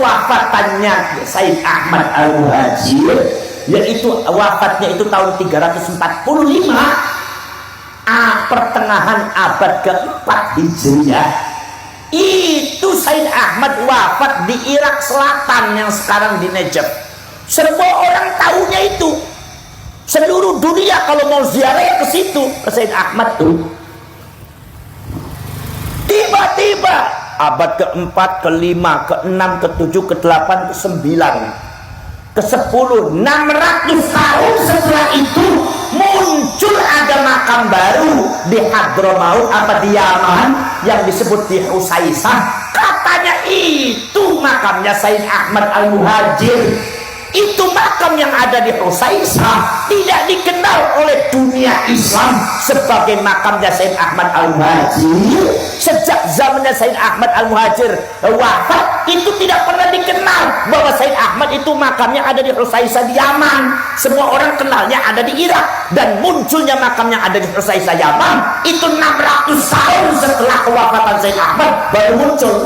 kewafatannya Said Ahmad Al-Muhajir, yaitu wafatnya itu tahun 345, pertengahan abad keempat Hijriah. Itu Said Ahmad wafat di Irak Selatan yang sekarang di Najaf. Semua orang tahunya itu. Seluruh dunia kalau mau ziarah ke situ, ke Said Ahmad tuh. Tiba-tiba abad keempat, kelima, keenam, ketujuh, kedelapan, kesembilan, ke-10, 600 tahun setelah itu muncul ada makam baru di Hadramaut apa di Yaman yang disebut di Husaisah. Katanya itu makamnya Said Ahmad Al-Muhajir. Itu makam yang ada di Husaisah tidak dikenal oleh dunia Islam sebagai makamnya Said Ahmad Al-Muhajir. Sejak zamannya Said Ahmad Al-Muhajir wafat, itu tidak pernah dikenal bahwa Said Ahmad itu makamnya ada di Husaisah di Yaman. Semua orang kenalnya ada di Irak, dan munculnya makamnya ada di Husaisah Yaman itu 600 tahun setelah kewafatan Said Ahmad baru muncul.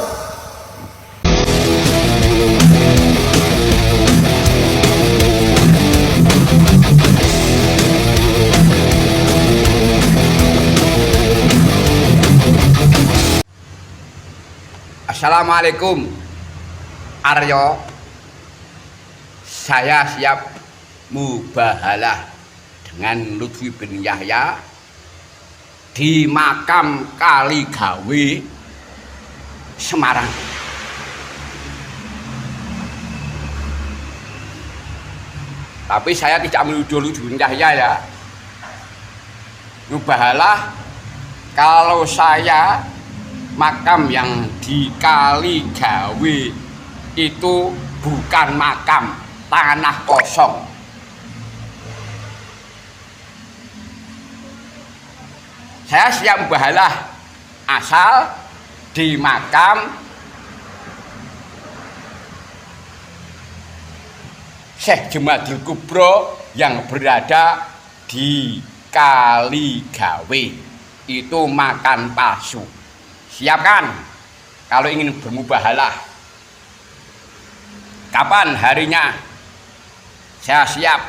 Assalamualaikum Aryo, saya siap mubahalah dengan Lutfi bin Yahya di makam Kaligawe Semarang. Tapi saya tidak menuduh Lutfi bin Yahya ya. Mubahalah kalau saya makam yang di Kaligawe itu bukan makam, tanah kosong. Saya siap mubahalah asal di makam Syekh Jumadil Kubro yang berada di Kaligawe. Itu makan palsu. Siapkan kalau ingin bermubahalah. Kapan harinya? Saya siap.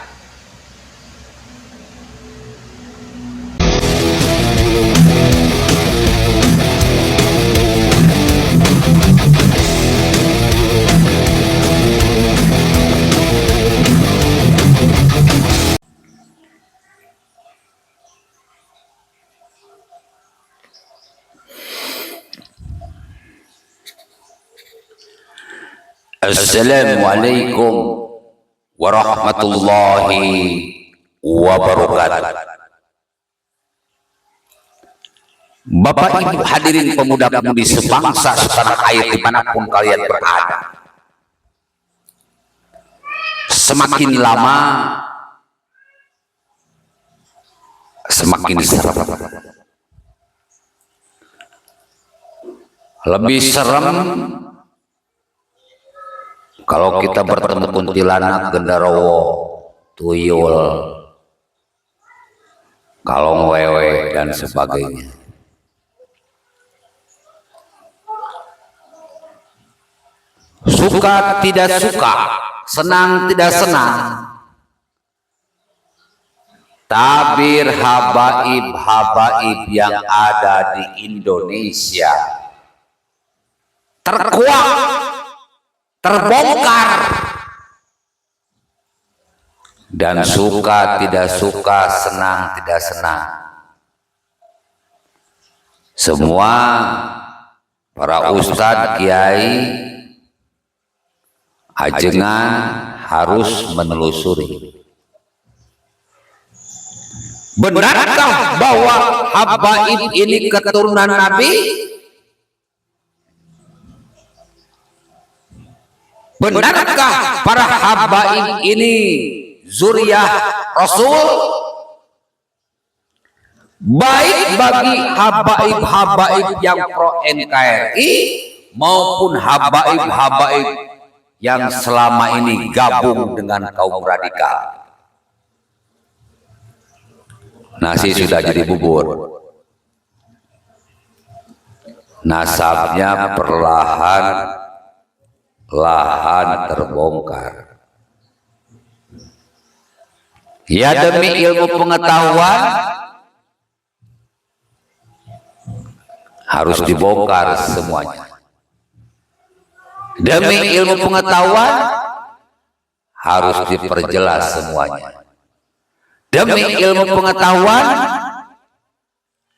Assalamualaikum warahmatullahi wabarakatuh. Bapak Ibu hadirin pemuda-pemudi sebangsa setanah air dimanapun kalian berada, semakin lama semakin serem. Lebih serem kalau kita bertemu kuntilanak, genderuwo, tuyul, kalong wewe, dan sebagainya. Suka tidak suka, senang tidak senang, tabir habaib yang ada di Indonesia terkuak, terbongkar, dan suka tidak suka, senang tidak senang, semua para ustadz, kiai, ajengan harus menelusuri. Benarkah bahwa habaib ini keturunan Nabi? Benarkah para habaib ini zuriyah Rasul? Baik bagi habaib-habaib yang pro NKRI maupun habaib-habaib yang selama ini gabung dengan kaum radikal. Nasi sudah jadi bubur. Nasabnya perlahan lahan terbongkar. Ya demi ilmu pengetahuan harus dibongkar semuanya. Demi ilmu pengetahuan harus diperjelas semuanya. Demi ilmu pengetahuan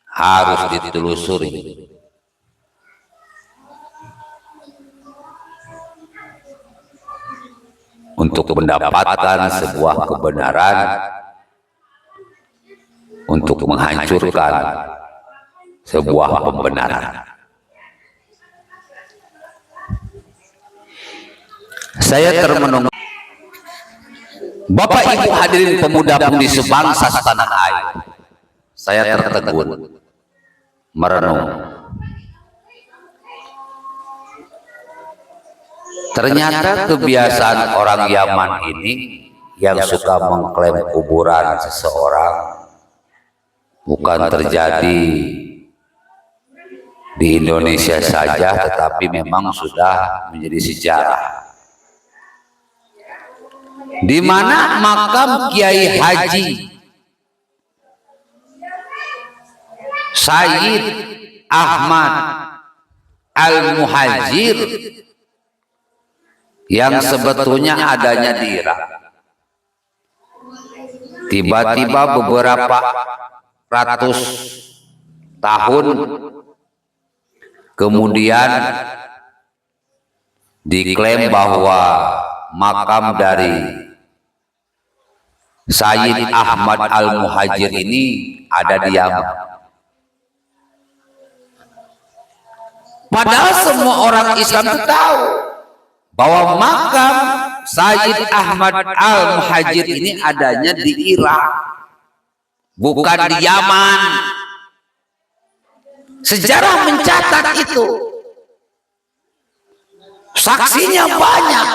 harus ditelusuri. Untuk mendapatkan sebuah kebenaran, untuk menghancurkan sebuah pembenaran. Saya termenung. Bapak Ibu hadirin pemuda-pemudi sebangsa setanah air, saya tertegun merenung. Ternyata kebiasaan orang Yaman ini yang suka mengklaim kuburan seseorang bukan terjadi di Indonesia saja, tetapi memang sudah menjadi sejarah. Di mana makam Kiai Haji Sayyid Ahmad Al-Muhajir yang sebetulnya adanya di Irak, tiba-tiba beberapa ratus tahun kemudian diklaim bahwa makam dari Sayyid Ahmad Al-Muhajir ini ada di Yaman. Padahal semua orang Islam itu tahu bahwa makam Sayyid Ahmad Al-Muhajir ini adanya di Irak, bukan di Yaman. Sejarah mencatat itu, saksinya banyak.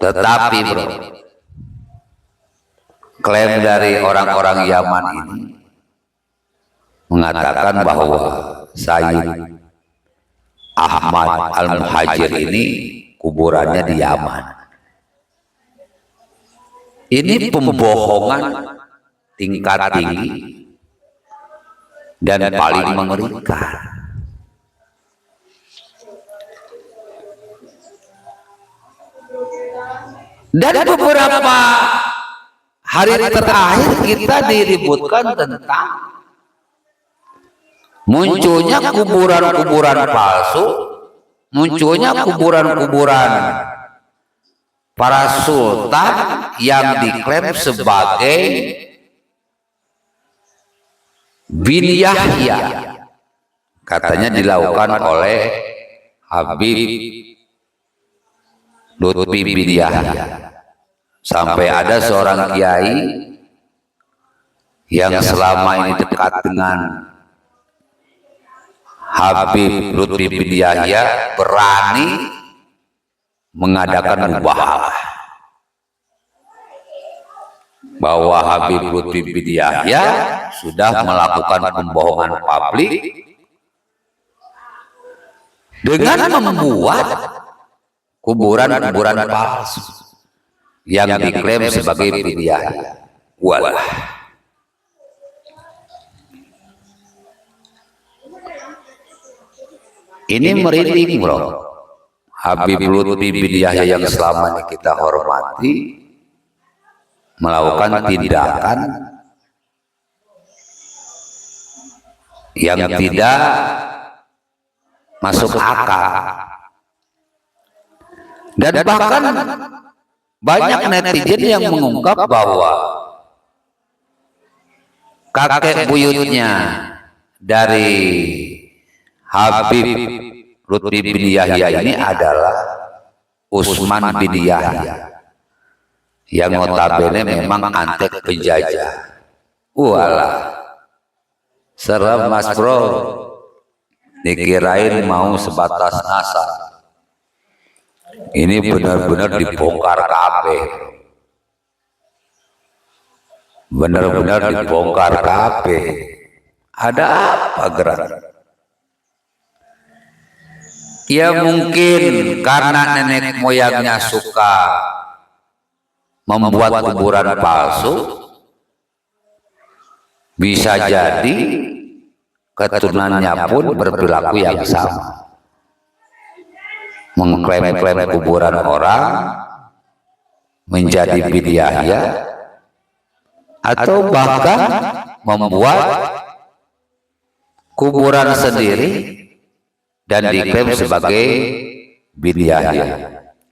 Tetapi bro, klaim dari orang-orang Yaman ini mengatakan bahwa Sayyid Ahmad Al-Muhajir ini kuburannya di Yaman. Ini pembohongan tingkat tinggi dan paling mengerikan. Dan beberapa hari terakhir kita diributkan tentang munculnya kuburan-kuburan palsu, munculnya kuburan-kuburan para sultan yang diklaim sebagai bin Yahya, katanya dilakukan oleh Habib Lutfi bin Yahya. Sampai ada seorang kiai yang selama ini dekat dengan Habib Lutfi bin Yahya berani mengadakan mubahalah bahwa Habib Lutfi bin Yahya sudah melakukan pembohongan publik dengan membuat kuburan-kuburan palsu yang diklaim sebagai bin Yahya. Walah, ini merinding bro. Habib Lutfi bin Yahya yang selama ini kita hormati melakukan tindakan yang tidak masuk akal. Dan bahkan banyak netizen yang mengungkap bahwa kakek buyutnya dari Habib Lutfi bin Yahya ini adalah Utsman bin Yahya yang notabene memang antek penjajah. Walah, serem mas bro, dikirain mau sebatas nasab. Ini benar-benar dibongkar kabeh, benar-benar dibongkar kabeh. Ada apa gerak? Ya mungkin karena nenek moyangnya suka membuat kuburan palsu, bisa jadi keturunannya pun berperilaku yang sama, mengklaim-klaim kuburan orang menjadi bid'ah, atau bahkan membuat kuburan sendiri dan diklaim sebagai bid'ah.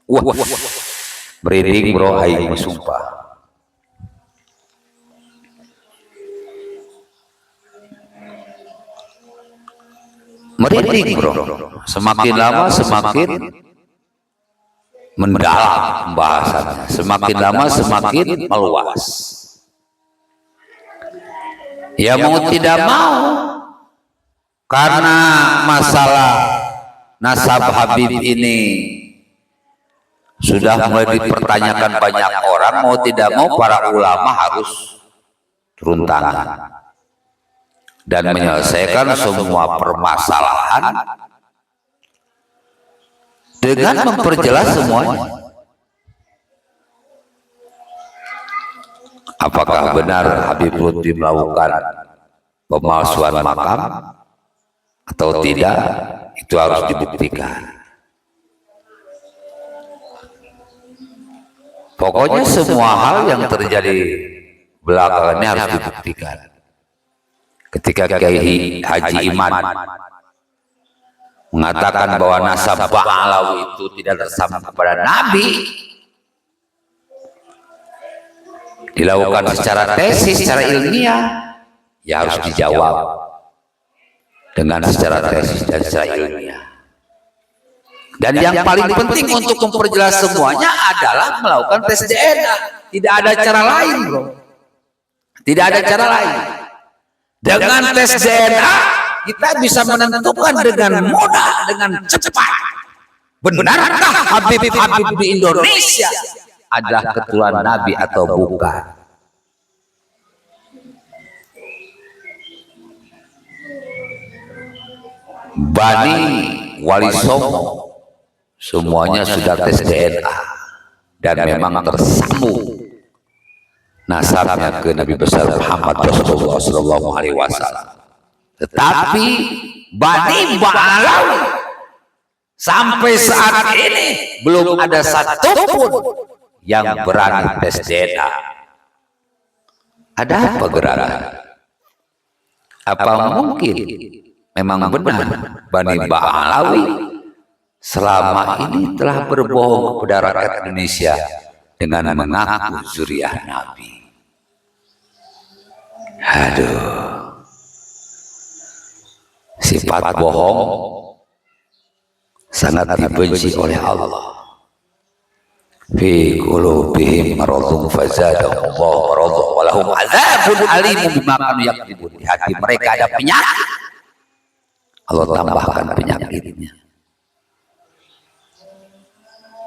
Wah, merinding bro, aing sumpah. Merinding bro, semakin lama semakin mendalam pembahasannya, semakin lama semakin meluas. Ya mau tidak mau, karena masalah nasab Habib ini sudah mulai dipertanyakan banyak orang, mau tidak mau para ulama harus turun tangan dan menyelesaikan semua permasalahan dengan memperjelas semuanya. Apakah benar Habib Lutfi melakukan pemalsuan makam atau tidak, itu harus dibuktikan. Pokoknya semua hal yang terjadi belakangan ini harus dibuktikan. Ketika Kiai Haji Iman mengatakan bahwa nasab Ba'alawi itu tidak tersambung kepada Nabi, dilakukan secara tesis, secara ilmiah, ya harus dijawab dengan secara tesis dan secara ilmiah. Dan yang paling penting untuk memperjelas semuanya adalah melakukan tes DNA. Tidak ada cara lain, bro. Tidak ada cara lain. Dengan tes DNA kita bisa menentukan dengan mudah, dengan cepat, benarkah Habib di Indonesia adalah keturunan Nabi atau bukan. Bani Wali Songo semuanya sudah tes DNA dan memang tersambung nasabnya ke Nabi besar Muhammad Rasulullah Sallallahu Alaihi Wasallam. Tetapi Bani Ba'alawi sampai saat ini belum ada satupun yang berani tes DNA. Ada apa gerangan? Apa mungkin memang benar Bani Ba'alawi selama ini telah berbohong kepada rakyat Indonesia dengan mengaku zuriat Nabi? Aduh, sifat bohong sangat dibenci oleh Allah. Fi qulubihim maradun fazadahumullahu maradan wa lahum adzabun alimun bima kanu yakdzibun. Di hati mereka ada penyakit, Allah tambahkan penyakitnya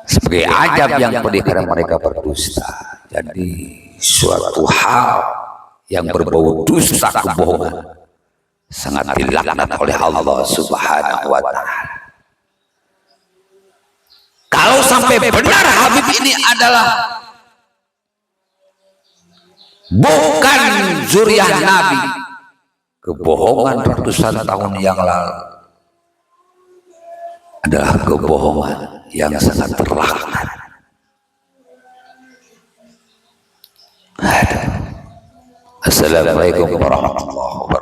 sebagai azab yang pedih karena mereka berdusta. Jadi suatu hal yang berbau dusta, kebohongan, sangat dilaknat oleh Allah Subhanahu wa Ta'ala. Kalau sampai benar Habib ini adalah bukan zuriat Nabi, kebohongan ratusan tahun yang lalu adalah kebohongan yang sangat terlaknat. Assalamualaikum warahmatullahi wabarakatuh.